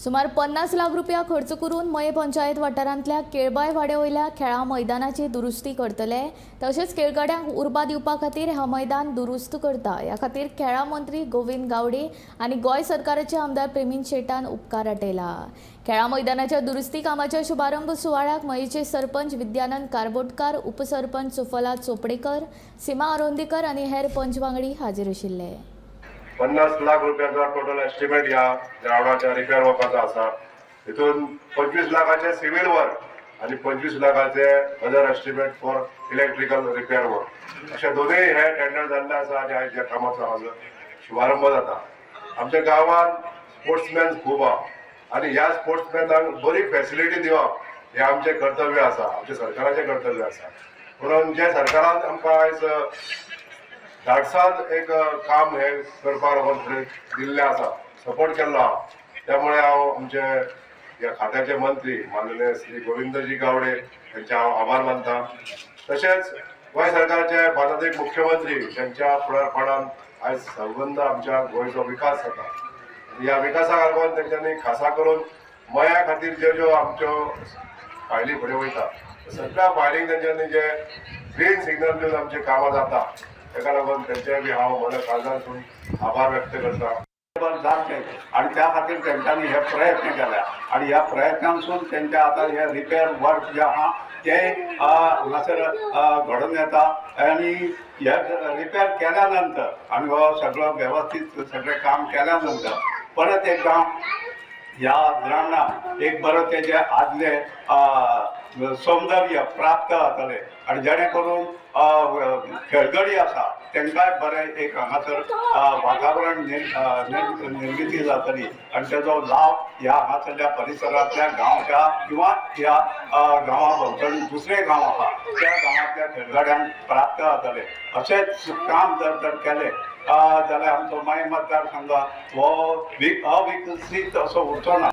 सुमार 50 लाख रुपया खर्च करून मये पंचायत वाठारांतल्या केळबाय वाड्यावयल्या खेळा मैदानाची दुरुस्ती करतले। तशेंच खेळगड्यांक उर्बा दिवपा खातीर हे मैदान दुरुस्त करता। ह्या खातीर खेळा मंत्री गोविंद गावडे आनी गोंय सरकाराचे आमदार प्रेमीन शेटान उपकार आटयला। खेळा मैदानाच्या दुरुस्ती कामाच्या शुभारंभ सुवाळ्याक मयेचे सरपंच विद्यानंद कारबोटकार, उपसरपंच सुफला चोपडेकर, सीमा अरोंदेकर आनी हेर पंच वांगडी हाजीर आशिल्ले। 50 लाख रुपयाचा टोटल एस्टिमेट या ग्राउंडाच्या रिपेअर वर्काचा असा। तितून 25 लाखाचे सिव्हिल वर्क आणि 25 लाखाचे other estimate for electrical repair work अशा दोन्ही हे टेंडर जाल्ले आसा आणि ह्या कामाचो आज शुभारंभ जाता। आमच्या गावात स्पोर्ट्समॅन खूप आहा आणि ह्या स्पोर्ट्समॅनांक बरी फॅसिलिटी दिवप हे आमचे कर्तव्य आसा, आमच्या सरकाराचे कर्तव्य आसा। म्हणून जे सरकारान आमकां आयज धाडसान एक काम हे करपाक लागून दिल्ले आसा, सपोर्ट केल्लो आहा। त्यामुळे हांव आमचे ह्या खात्याचे मंत्री माननीय श्री गोविंदजी गावडे यांचे हांव आभार मानता। तशेंच गोंय सरकारचे माननीय मुख्यमंत्री त्यांच्या फुडारपणान आयज संबंद आमच्या गोंयचो विकास जाता। ह्या विकासाक लागून तेंच्यांनी खासा करून मया खातीर ज्यो आमच्यो फायली फुडें वयता सगळ्या फायलींक तेंच्यांनी जे ग्रीन सिग्नल दिवन आमची कामां जाता तेका लागून तेंचे बी हांव म्हज्या काळजांतून आभार व्यक्त करता। आणि त्या खातीर तेंच्यांनी हे प्रयत्न केल्या आणि ह्या प्रयत्नांसून तेंच्या आता हे रिपेअर वर्क जे आहा ते हांगासर घडून येता आणि हे रिपेअर केल्या नंतर आणि हो सगळं व्यवस्थित सगळें काम केल्या नंतर परत एकदा ह्या ग्राउंडाक एक बरो तेजे आदले सौंदर्य प्राप्त जातले आणि जेणे करून खेळगडी आसा तेंकांय बरें एक हांगासर वातावरण निर्मिती जातली आणि तेजो लाव ह्या हांगासरल्या परिसरांतल्या गांवच्या किंवा ह्या गांवा भोंवतणी दुसरे गांव आहा त्या गांवांतल्या खेळगड्यांक प्राप्त जातले। अशेंच काम जर केलें जाल्यार आमचो मय मतदारसंघ हो अविकसीत असो उरचो ना।